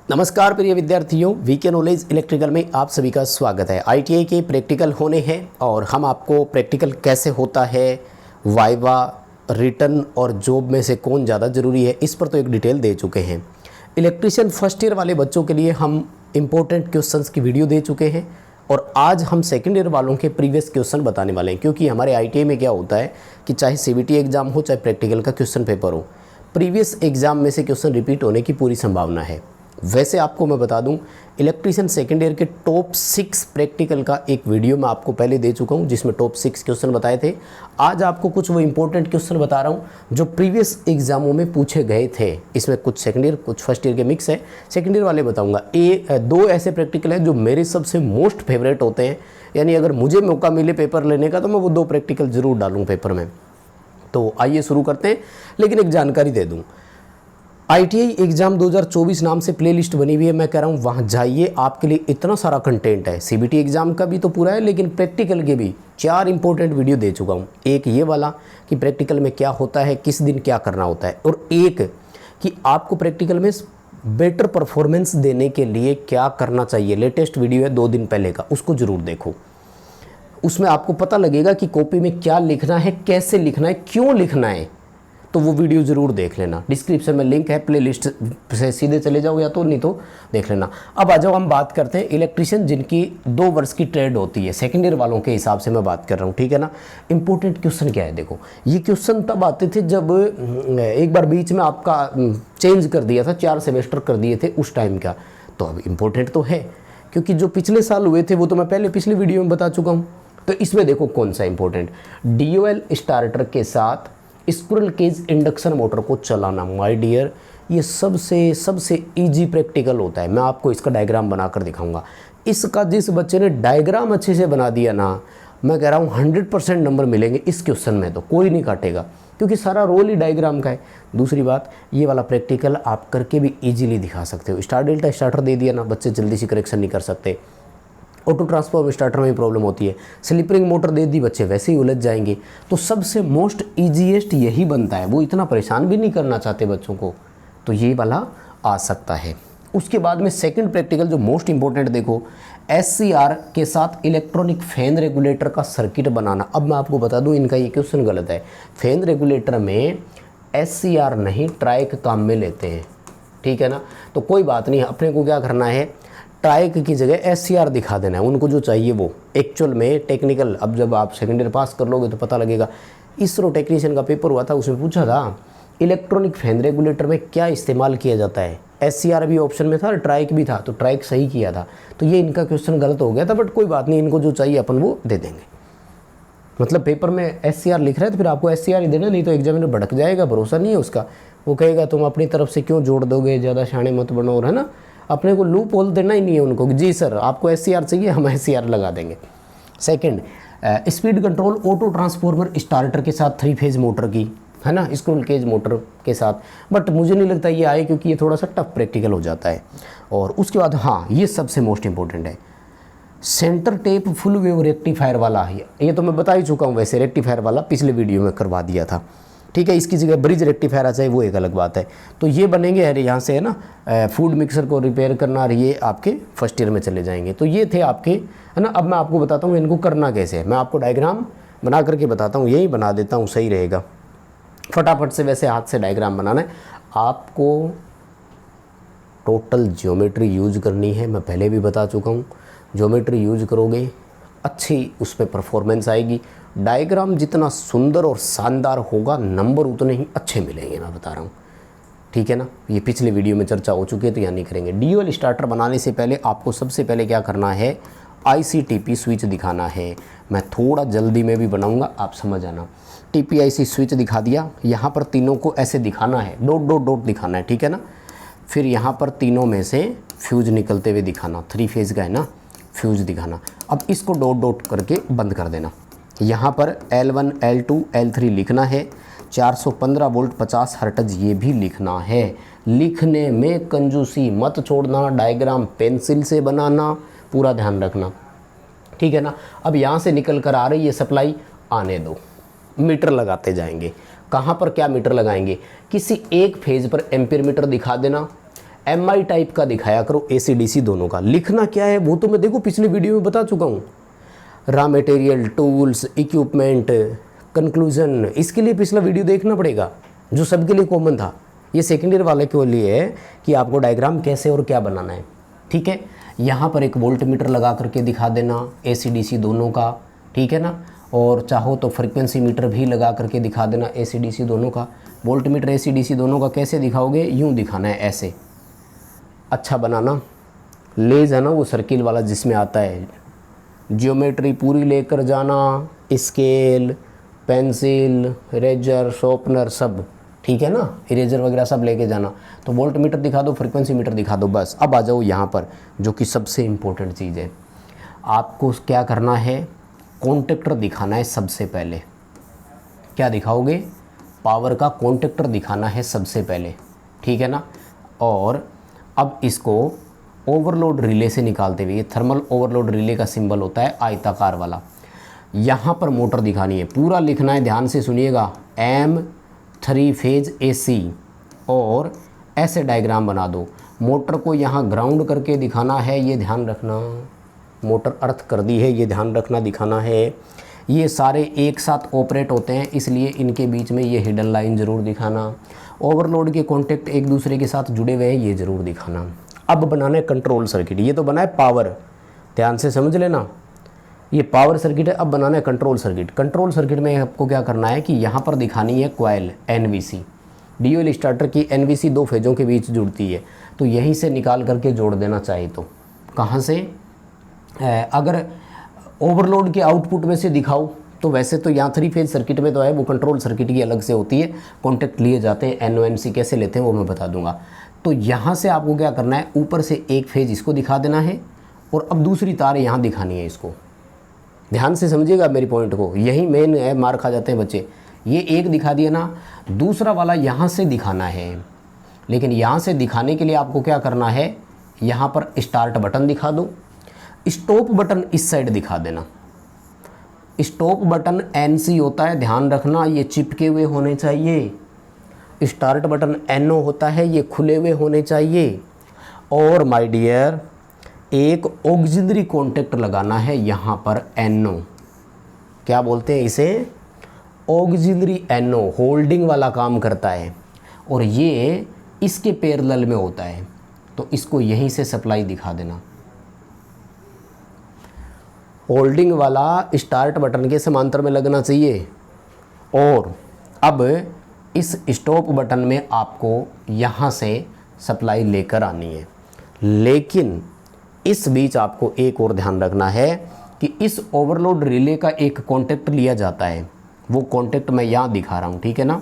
नमस्कार प्रिय विद्यार्थियों, वीके नॉलेज इलेक्ट्रिकल में आप सभी का स्वागत है। आईटीआई के प्रैक्टिकल होने हैं और हम आपको प्रैक्टिकल कैसे होता है, वाइवा, रिटर्न और जॉब में से कौन ज़्यादा ज़रूरी है, इस पर तो एक डिटेल दे चुके हैं। इलेक्ट्रिशियन फर्स्ट ईयर वाले बच्चों के लिए हम इम्पोर्टेंट क्वेश्चंस की वीडियो दे चुके हैं और आज हम सेकेंड ईयर वालों के प्रीवियस क्वेश्चन बताने वाले हैं। क्योंकि हमारे आईटीआई में क्या होता है कि चाहे सीबीटी एग्ज़ाम हो चाहे प्रैक्टिकल का क्वेश्चन पेपर हो, प्रीवियस एग्ज़ाम में से क्वेश्चन रिपीट होने की पूरी संभावना है। वैसे आपको मैं बता दूं, इलेक्ट्रिशियन सेकेंड ईयर के टॉप 6 प्रैक्टिकल का एक वीडियो मैं आपको पहले दे चुका हूं जिसमें टॉप 6 क्वेश्चन बताए थे। आज आपको कुछ वो इंपॉर्टेंट क्वेश्चन बता रहा हूं जो प्रीवियस एग्जामों में पूछे गए थे। इसमें कुछ सेकेंड ईयर कुछ फर्स्ट ईयर के मिक्स है। सेकेंड ईयर वाले बताऊँगा। दो ऐसे प्रैक्टिकल हैं जो मेरे सबसे मोस्ट फेवरेट होते हैं, यानी अगर मुझे मौका मिले पेपर लेने का तो मैं वो 2 प्रैक्टिकल ज़रूर डालूँ पेपर में। तो आइए शुरू करते हैं, लेकिन एक जानकारी दे दूँ। आईटीआई एग्ज़ाम 2024 नाम से प्लेलिस्ट बनी हुई है, मैं कह रहा हूँ वहाँ जाइए, आपके लिए इतना सारा कंटेंट है। सीबीटी एग्ज़ाम का भी तो पूरा है, लेकिन प्रैक्टिकल के भी 4 इंपॉर्टेंट वीडियो दे चुका हूँ। एक ये वाला कि प्रैक्टिकल में क्या होता है, किस दिन क्या करना होता है, और एक कि आपको प्रैक्टिकल में बेटर परफॉर्मेंस देने के लिए क्या करना चाहिए। लेटेस्ट वीडियो है 2 दिन पहले का, उसको ज़रूर देखो। उसमें आपको पता लगेगा कि कॉपी में क्या लिखना है, कैसे लिखना है, क्यों लिखना है, तो वो वीडियो ज़रूर देख लेना। डिस्क्रिप्शन में लिंक है, प्लेलिस्ट से सीधे चले जाओ या तो नहीं तो देख लेना। अब आ जाओ, हम बात करते हैं इलेक्ट्रिशियन जिनकी 2 वर्ष की ट्रेड होती है। सेकेंड ईयर वालों के हिसाब से मैं बात कर रहा हूँ, ठीक है ना। इंपॉर्टेंट क्वेश्चन क्या है, देखो ये क्वेश्चन तब आते थे जब एक बार बीच में आपका चेंज कर दिया था, 4 सेमेस्टर कर दिए थे उस टाइम का। तो अब इम्पोर्टेंट तो है, क्योंकि जो पिछले साल हुए थे वो तो मैं पहले पिछली वीडियो में बता चुका हूँ। तो इसमें देखो कौन सा इंपॉर्टेंट, DOL स्टार्टर के साथ स्क्विरल केज इंडक्शन मोटर को चलाना। माय डियर, ये सबसे इजी प्रैक्टिकल होता है। मैं आपको इसका डायग्राम बनाकर दिखाऊंगा। इसका जिस बच्चे ने डायग्राम अच्छे से बना दिया ना, मैं कह रहा हूँ 100% नंबर मिलेंगे इस क्वेश्चन में, तो कोई नहीं काटेगा, क्योंकि सारा रोल ही डायग्राम का है। दूसरी बात, ये वाला प्रैक्टिकल आप करके भी ईजिली दिखा सकते हो। स्टार डेल्टा स्टार्टर दे दिया ना, बच्चे जल्दी से करेक्शन नहीं कर सकते। ऑटो ट्रांसफॉर्म स्टार्टर में प्रॉब्लम होती है। स्लिपरिंग मोटर दे दी, बच्चे वैसे ही उलझ जाएंगे। तो सबसे मोस्ट ईजीएस्ट यही बनता है। वो इतना परेशान भी नहीं करना चाहते बच्चों को, तो ये वाला आ सकता है। उसके बाद में सेकंड प्रैक्टिकल जो मोस्ट इंपॉर्टेंट, देखो SCR के साथ इलेक्ट्रॉनिक फैन रेगुलेटर का सर्किट बनाना। अब मैं आपको बता दूं, इनका ये क्वेश्चन गलत है। फैन रेगुलेटर में SCR नहीं, ट्राइक काम में लेते हैं, ठीक है ना। तो कोई बात नहीं, अपने को क्या करना है, ट्राइक की जगह SCR दिखा देना है उनको जो चाहिए वो। एक्चुअल में टेक्निकल, अब जब आप सेकेंड ईयर पास कर लोगे तो पता लगेगा। इसरो टेक्नीशियन का पेपर हुआ था, उसमें पूछा था इलेक्ट्रॉनिक फैन रेगुलेटर में क्या इस्तेमाल किया जाता है। SCR भी ऑप्शन में था और ट्राइक भी था, तो ट्राइक सही किया था। तो ये इनका क्वेश्चन गलत हो गया था, बट कोई बात नहीं, इनको जो चाहिए अपन वो दे देंगे। मतलब पेपर में SCR लिख रहा है तो फिर आपको SCR ही देना, नहीं तो एग्जामिनर भड़क जाएगा, भरोसा नहीं है उसका। वो कहेगा तुम अपनी तरफ से क्यों जोड़ दोगे, ज़्यादा शाणे मत बनो, और है ना, अपने को लूप होल देना ही नहीं है उनको। जी सर आपको SCR चाहिए, हम SCR लगा देंगे। Second, speed control auto transformer starter के साथ 3 फेज मोटर की, है ना, स्क्विरल केज मोटर के साथ। बट मुझे नहीं लगता ये आए, क्योंकि ये थोड़ा सा टफ प्रैक्टिकल हो जाता है। और उसके बाद हाँ, ये सबसे मोस्ट इंपॉर्टेंट है, centre tap full wave rectifier वाला है। ये तो मैं बता ही चुका हूँ, वैसे रेक्टिफायर वाला पिछले वीडियो में करवा दिया था, ठीक है। इसकी जगह ब्रिज रेक्टिफायर आ जाए वो एक अलग बात है। तो ये बनेंगे, अरे यहाँ से है ना, फूड मिक्सर को रिपेयर करना, और ये आपके फर्स्ट ईयर में चले जाएंगे। तो ये थे आपके, है ना। अब मैं आपको बताता हूँ इनको करना कैसे है। मैं आपको डायग्राम बना करके बताता हूँ, यही बना देता हूँ, सही रहेगा। फटाफट से वैसे हाथ से डायग्राम बनाना है आपको। टोटल ज्योमेट्री यूज करनी है, मैं पहले भी बता चुका हूँ। ज्योमेट्री यूज करोगे अच्छी उस पर परफॉर्मेंस आएगी। डायग्राम जितना सुंदर और शानदार होगा, नंबर उतने ही अच्छे मिलेंगे, मैं बता रहा हूँ, ठीक है ना। ये पिछले वीडियो में चर्चा हो चुकी है, तो यहाँ नहीं करेंगे। DOL स्टार्टर बनाने से पहले आपको सबसे पहले क्या करना है, IC/TP स्विच दिखाना है। मैं थोड़ा जल्दी में भी बनाऊँगा, आप समझ आना। TP/IC स्विच दिखा दिया। यहाँ पर तीनों को ऐसे दिखाना है, डॉट डॉट डॉट दिखाना है, ठीक है ना। फिर यहाँ पर तीनों में से फ्यूज निकलते हुए दिखाना, 3 फेज का है ना, फ्यूज दिखाना। अब इसको डॉट डॉट करके बंद कर देना। यहाँ पर L1, L2, L3 लिखना है। 415 वोल्ट 50 हर्ट्ज ये भी लिखना है। लिखने में कंजूसी मत छोड़ना, डायग्राम पेंसिल से बनाना, पूरा ध्यान रखना, ठीक है ना। अब यहाँ से निकल कर आ रही है सप्लाई, आने दो, मीटर लगाते जाएंगे। कहाँ पर क्या मीटर लगाएंगे, किसी एक फेज पर एम्पीयर मीटर दिखा देना। MI टाइप का दिखाया करो, AC/DC दोनों का। लिखना क्या है वो तो मैं देखो पिछले वीडियो में बता चुका हूँ। Raw material, tools, equipment, conclusion, इसके लिए पिछला वीडियो देखना पड़ेगा जो सबके लिए कॉमन था। ये सेकेंड ईयर वाले के लिए है कि आपको डायग्राम कैसे और क्या बनाना है। ठीक है, यहाँ पर एक वोल्ट मीटर लगा करके दिखा देना AC/DC दोनों का, ठीक है ना। और चाहो तो फ्रीक्वेंसी मीटर भी लगा करके दिखा देना AC/DC दोनों का। वोल्ट मीटर AC/DC दोनों का कैसे दिखाओगे, यूँ दिखाना है ऐसे, अच्छा बनाना। लेज है ना वो सर्किल वाला जिसमें आता है, ज्योमेट्री पूरी लेकर जाना, स्केल, पेंसिल, इरेजर, शॉर्पनर सब, ठीक है ना, इरेजर वगैरह सब लेके जाना। तो वोल्ट मीटर दिखा दो, फ्रीक्वेंसी मीटर दिखा दो, बस। अब आ जाओ यहाँ पर जो कि सबसे इम्पोर्टेंट चीज़ है, आपको क्या करना है, कॉन्टेक्टर दिखाना है सबसे पहले। क्या दिखाओगे, पावर का कॉन्टेक्टर दिखाना है सबसे पहले, ठीक है ना। और अब इसको ओवरलोड रिले से निकालते हुए, ये थर्मल ओवरलोड रिले का सिंबल होता है आयताकार वाला, यहाँ पर मोटर दिखानी है। पूरा लिखना है, ध्यान से सुनिएगा, M3 फेज AC, और ऐसे डायग्राम बना दो। मोटर को यहाँ ग्राउंड करके दिखाना है, ये ध्यान रखना। मोटर अर्थ कर दी है, ये ध्यान रखना, दिखाना है। ये सारे एक साथ ऑपरेट होते हैं, इसलिए इनके बीच में ये हिडन लाइन ज़रूर दिखाना। ओवरलोड के कॉन्टेक्ट एक दूसरे के साथ जुड़े हुए हैं, ये ज़रूर दिखाना। अब बनाना है कंट्रोल सर्किट, ये तो बना है पावर, ध्यान से समझ लेना, ये पावर सर्किट है। अब बनाना है कंट्रोल सर्किट। कंट्रोल सर्किट में आपको क्या करना है कि यहाँ पर दिखानी है कॉइल NVC। DOL स्टार्टर की NVC 2 फेजों के बीच जुड़ती है, तो यहीं से निकाल करके जोड़ देना चाहिए। तो कहाँ से, अगर ओवरलोड के आउटपुट में से दिखाओ तो वैसे तो यहाँ 3 फेज सर्किट में तो है, वो कंट्रोल सर्किट की अलग से होती है, कॉन्टेक्ट लिए जाते हैं, NONC कैसे लेते हैं वो मैं बता दूंगा। तो यहाँ से आपको क्या करना है, ऊपर से एक फेज इसको दिखा देना है, और अब दूसरी तार यहाँ दिखानी है इसको। ध्यान से समझिएगा मेरी पॉइंट को, यही मेन है, मार खा जाते हैं बच्चे। ये एक दिखा दिया ना, दूसरा वाला यहाँ से दिखाना है। लेकिन यहाँ से दिखाने के लिए आपको क्या करना है, यहाँ पर स्टार्ट बटन दिखा दो, स्टॉप बटन इस साइड दिखा देना। स्टॉप बटन NC होता है, ध्यान रखना, ये चिपके हुए होने चाहिए। स्टार्ट बटन NO होता है, ये खुले हुए होने चाहिए। और माय डियर, एक ऑक्सिलरी कॉन्टेक्ट लगाना है यहाँ पर NO, क्या बोलते हैं इसे, ऑक्सिलरी NO, होल्डिंग वाला काम करता है, और ये इसके पैरेलल में होता है, तो इसको यहीं से सप्लाई दिखा देना। होल्डिंग वाला स्टार्ट बटन के समांतर में लगना चाहिए। और अब इस स्टॉप बटन में आपको यहाँ से सप्लाई लेकर आनी है। लेकिन इस बीच आपको एक और ध्यान रखना है कि इस ओवरलोड रिले का एक कॉन्टेक्ट लिया जाता है, वो कॉन्टेक्ट मैं यहाँ दिखा रहा हूँ, ठीक है ना।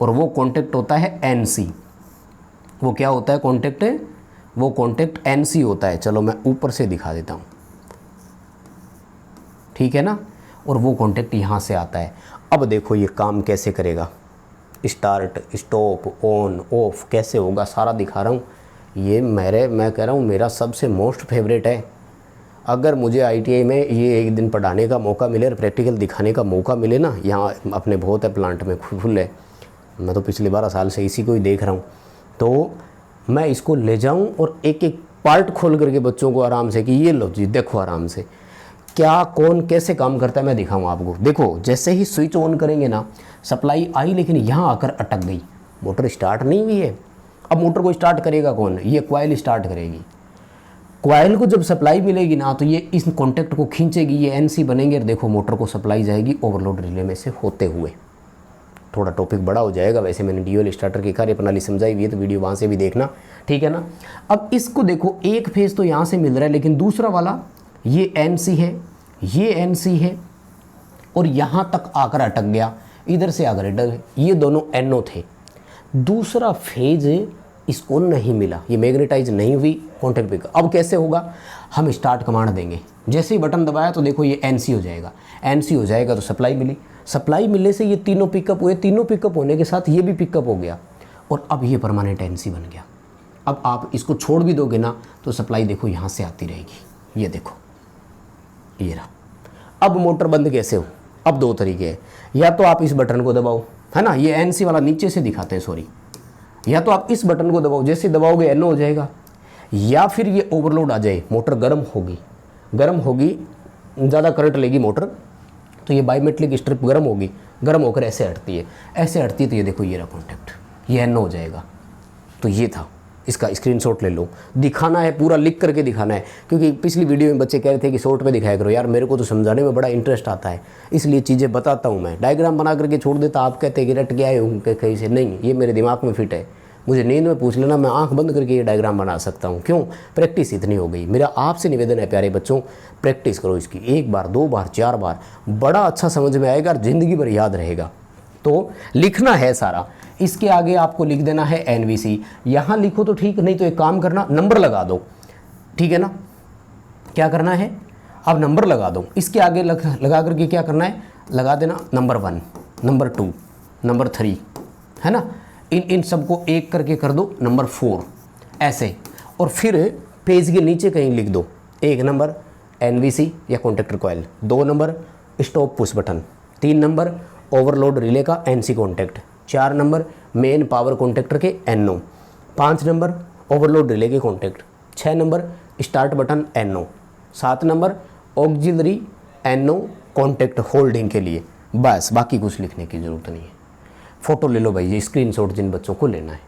और वो कॉन्टेक्ट होता है NC। वो क्या होता है कॉन्टेक्ट, वो कॉन्टेक्ट NC होता है। चलो मैं ऊपर से दिखा देता हूँ, ठीक है ना। और वो कॉन्टेक्ट यहाँ से आता है। अब देखो ये काम कैसे करेगा, स्टार्ट, स्टॉप, ऑन, ऑफ कैसे होगा, सारा दिखा रहा हूँ। ये मैं कह रहा हूँ मेरा सबसे मोस्ट फेवरेट है। अगर मुझे ITI में ये एक दिन पढ़ाने का मौका मिले और प्रैक्टिकल दिखाने का मौका मिले ना, यहाँ अपने बहुत है प्लांट में फुल है, मैं तो पिछले 12 साल से इसी को ही देख रहा हूँ, तो मैं इसको ले जाऊँ और एक एक पार्ट खोल करके बच्चों को आराम से कि ये लो जी देखो आराम से क्या कौन कैसे काम करता है मैं दिखाऊँ आपको। देखो जैसे ही स्विच ऑन करेंगे ना, सप्लाई आई, लेकिन यहाँ आकर अटक गई, मोटर स्टार्ट नहीं हुई है। अब मोटर को स्टार्ट करेगा कौन, ये कॉइल स्टार्ट करेगी। कॉइल को जब सप्लाई मिलेगी ना, तो ये इस कॉन्टेक्ट को खींचेगी, ये NC बनेंगे, और देखो मोटर को सप्लाई जाएगी ओवरलोड रिले में से होते हुए। थोड़ा टॉपिक बड़ा हो जाएगा, वैसे मैंने DOL स्टार्टर की कार्यप्रणाली समझाई हुई है, तो वीडियो वहाँ से भी देखना, ठीक है ना। अब इसको देखो, एक फेज तो यहाँ से मिल रहा है, लेकिन दूसरा वाला ये NC है, ये NC है, और यहाँ तक आकर अटक गया, इधर से आकर अटक, ये दोनों NO थे। दूसरा फेज इसको नहीं मिला, ये मैग्नेटाइज नहीं हुई कॉन्टेक्ट पिक। अब कैसे होगा, हम स्टार्ट कमांड देंगे, जैसे ही बटन दबाया तो देखो ये NC हो जाएगा। NC हो जाएगा तो सप्लाई मिली, सप्लाई मिलने से ये तीनों पिकअप हुए, तीनों पिकअप होने के साथ ये भी पिकअप हो गया, और अब ये परमानेंट NC बन गया। अब आप इसको छोड़ भी दोगे ना, तो सप्लाई देखो यहाँ से आती रहेगी, ये देखो ये रहा। अब मोटर बंद कैसे हो, अब दो तरीके हैं, या तो आप इस बटन को दबाओ, है ना, ये NC वाला नीचे से दिखाते हैं, सॉरी, या तो आप इस बटन को दबाओ, जैसे दबाओगे NO हो जाएगा, या फिर ये ओवरलोड आ जाए, मोटर गर्म होगी, ज़्यादा करंट लेगी मोटर, तो ये बायोमेट्रिक स्ट्रिप गर्म होगी, गर्म होकर ऐसे हटती है, तो ये देखो ये रहा कॉन्टैक्ट, ये NO हो जाएगा। तो ये था, इसका स्क्रीनशॉट ले लो, दिखाना है, पूरा लिख करके दिखाना है, क्योंकि पिछली वीडियो में बच्चे कह रहे थे कि शॉर्ट पे दिखाया करो। यार मेरे को तो समझाने में बड़ा इंटरेस्ट आता है, इसलिए चीज़ें बताता हूँ मैं। डायग्राम बना करके छोड़ देता, आप कहते हैं कि रट गया है कहीं से, नहीं, ये मेरे दिमाग में फिट है। मुझे नींद में पूछ लेना, मैं आंख बंद करके ये डायग्राम बना सकता हूँ। क्यों? प्रैक्टिस इतनी हो गई। मेरा आपसे निवेदन है प्यारे बच्चों, प्रैक्टिस करो इसकी, 1 बार 2 बार 4 बार, बड़ा अच्छा समझ में आएगा और ज़िंदगी भर याद रहेगा। तो लिखना है सारा, इसके आगे आपको लिख देना है NVC। यहाँ लिखो तो ठीक, नहीं तो एक काम करना, नंबर लगा दो, ठीक है ना। क्या करना है, अब नंबर लगा दो, इसके आगे लगा करके क्या करना है, लगा देना नंबर 1, नंबर 2, नंबर 3, है ना। इन सबको एक करके कर दो नंबर 4 ऐसे, और फिर पेज के नीचे कहीं लिख दो 1 नंबर NVC या contactor coil, 2 number stop push button, 3 number overload relay का NC contact, 4 number main power contactor के NO, 5 नंबर ओवरलोड रिले के contact, 6 number start button NO, 7 number auxiliary NO contact holding के लिए। बस, बाकी कुछ लिखने की ज़रूरत नहीं है। फ़ोटो ले लो भाई, ये स्क्रीनशॉट जिन बच्चों को लेना है,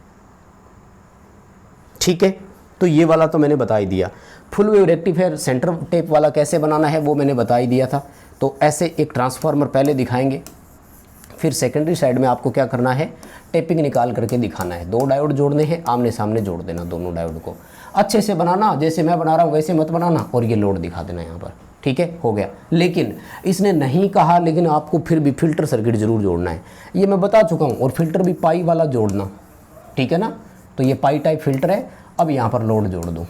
ठीक है। तो ये वाला तो मैंने बता ही दिया। Full wave rectifier centre tap वाला कैसे बनाना है वो मैंने बता ही दिया था। तो ऐसे एक ट्रांसफार्मर पहले दिखाएंगे, फिर सेकेंडरी साइड में आपको क्या करना है, टेपिंग निकाल करके दिखाना है। 2 डायोड जोड़ने हैं, आमने सामने जोड़ देना दोनों डायोड को, अच्छे से बनाना, जैसे मैं बना रहा हूँ वैसे मत बनाना, और ये लोड दिखा देना यहाँ पर, ठीक है, हो गया। लेकिन इसने नहीं कहा, लेकिन आपको फिर भी फिल्टर सर्किट जरूर जोड़ना है, ये मैं बता चुका हूँ। और फिल्टर भी पाई वाला जोड़ना, ठीक है ना। तो ये पाई टाइप फिल्टर है। अब यहाँ पर लोड जोड़ दो,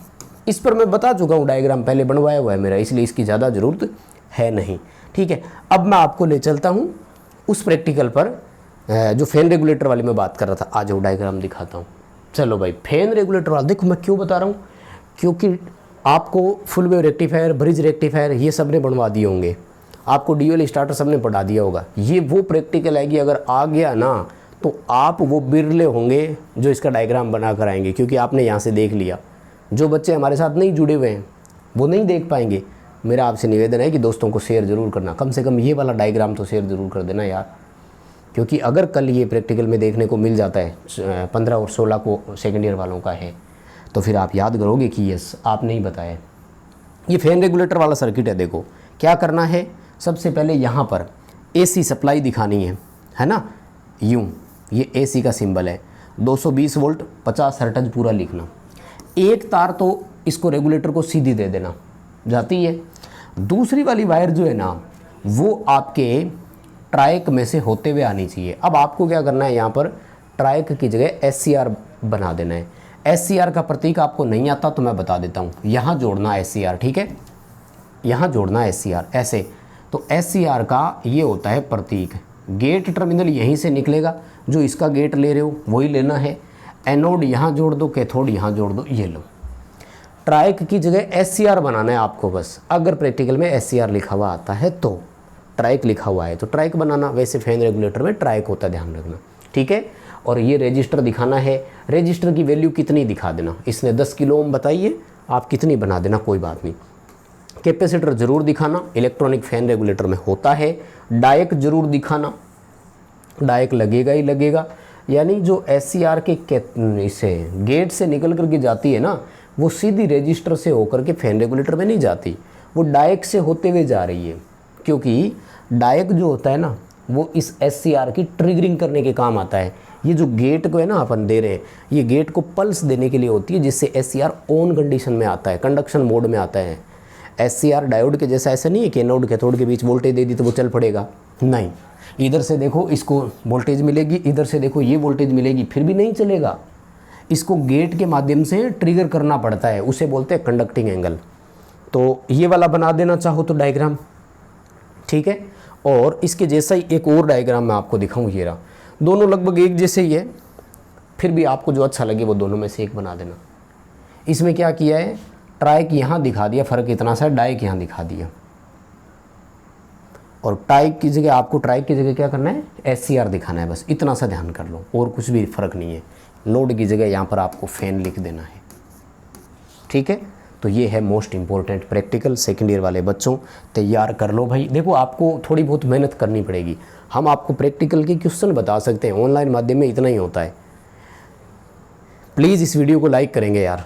इस पर मैं बता चुका हूँ, डायग्राम पहले बनवाया हुआ है मेरा, इसलिए इसकी ज़्यादा ज़रूरत है नहीं, ठीक है। अब मैं आपको ले चलता हूँ उस प्रैक्टिकल पर जो फैन रेगुलेटर वाली मैं बात कर रहा था। आ जाओ, डायग्राम दिखाता हूँ। चलो भाई, फैन रेगुलेटर वाला देखो, मैं क्यों बता रहा हूँ, क्योंकि आपको full wave rectifier, bridge rectifier ये सब ने बनवा दिए होंगे, आपको DOL स्टार्टर सब ने पढ़ा दिया होगा। ये वो प्रैक्टिकल है कि अगर आ गया ना तो आप वो बिरले होंगे जो इसका डायग्राम बना कर आएंगे, क्योंकि आपने यहाँ से देख लिया। जो बच्चे हमारे साथ नहीं जुड़े हुए हैं वो नहीं देख पाएंगे। मेरा आपसे निवेदन है कि दोस्तों को शेयर ज़रूर करना, कम से कम ये वाला डायग्राम तो शेयर ज़रूर कर देना यार, क्योंकि अगर कल ये प्रैक्टिकल में देखने को मिल जाता है 15 और 16 को सेकेंड ईयर वालों का है, तो फिर आप याद करोगे कि यस आपने ही बताया। ये फैन रेगुलेटर वाला सर्किट है। देखो क्या करना है, सबसे पहले यहाँ पर AC सप्लाई दिखानी है ना, यूँ ये AC का सिंबल है, 220 वोल्ट 50 हर्ट्ज पूरा लिखना। एक तार तो इसको रेगुलेटर को सीधी दे देना, जाती है। दूसरी वाली वायर जो है ना वो आपके ट्राइक में से होते हुए आनी चाहिए। अब आपको क्या करना है, यहाँ पर ट्राइक की जगह SCR बना देना है। SCR का प्रतीक आपको नहीं आता तो मैं बता देता हूँ, यहाँ जोड़ना SCR, ठीक है, यहाँ जोड़ना SCR ऐसे। तो SCR का ये होता है प्रतीक। गेट टर्मिनल यहीं से निकलेगा, जो इसका गेट ले रहे हो वही लेना है। एनोड यहाँ जोड़ दो, कैथोड यहाँ जोड़ दो, ये लो। ट्राइक की जगह SCR बनाना है आपको बस। अगर प्रैक्टिकल में SCR लिखा हुआ आता है तो, ट्राइक लिखा हुआ है तो ट्राइक बनाना। वैसे फैन रेगुलेटर में ट्राइक होता है, ध्यान रखना, ठीक है। और ये रजिस्टर दिखाना है, रजिस्टर की वैल्यू कितनी दिखा देना। इसने 10 किलो ओम बताइए, आप कितनी बना देना, कोई बात नहीं। कैपेसिटर जरूर दिखाना, इलेक्ट्रॉनिक फैन रेगुलेटर में होता है। डायक जरूर दिखाना, डायक लगेगा ही लगेगा। यानी जो SCR के इसे गेट से निकल करके जाती है ना, वो सीधी रजिस्टर से होकर के फैन रेगुलेटर में नहीं जाती, वो डायक से होते हुए जा रही है। क्योंकि डायक जो होता है ना वो इस SCR की ट्रिगरिंग करने के काम आता है। ये जो गेट को है ना अपन दे रहे हैं, ये गेट को पल्स देने के लिए होती है, जिससे SCR ऑन कंडीशन में आता है, कंडक्शन मोड में आता है। SCR डायोड के जैसा ऐसा नहीं है कि एनोड कैथोड के बीच वोल्टेज दे दी तो वो चल पड़ेगा, नहीं। इधर से देखो इसको वोल्टेज मिलेगी, इधर से देखो ये वोल्टेज मिलेगी, फिर भी नहीं चलेगा। इसको गेट के माध्यम से ट्रिगर करना पड़ता है, उसे बोलते हैं कंडक्टिंग एंगल। तो ये वाला बना देना चाहो तो डायग्राम, ठीक है। और इसके जैसा ही एक और डायग्राम मैं आपको दिखाऊं, ये रहा। दोनों लगभग एक जैसे ही है, फिर भी आपको जो अच्छा लगे वो दोनों में से एक बना देना। इसमें क्या किया है, ट्राइक यहाँ दिखा दिया, फ़र्क इतना सा, डाइक यहाँ दिखा दिया। और ट्राइक की जगह क्या करना है, SCR दिखाना है, बस इतना सा ध्यान कर लो, और कुछ भी फ़र्क नहीं है। लोड की जगह यहाँ पर आपको फ़ैन लिख देना है, ठीक है। तो ये है most important practical. Second year वाले बच्चों तैयार कर लो भाई। देखो आपको थोड़ी बहुत मेहनत करनी पड़ेगी, हम आपको प्रैक्टिकल के क्वेश्चन बता सकते हैं, ऑनलाइन माध्यम में इतना ही होता है। प्लीज़ इस वीडियो को लाइक करेंगे यार,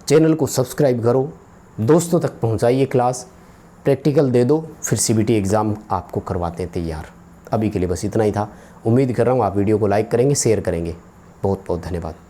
चैनल को सब्सक्राइब करो, दोस्तों तक पहुंचाइए क्लास, प्रैक्टिकल दे दो, फिर CBT एग्ज़ाम आपको करवाते हैं तैयार। अभी के लिए बस इतना ही था। उम्मीद कर रहा हूँ आप वीडियो को लाइक करेंगे, शेयर करेंगे। बहुत बहुत धन्यवाद।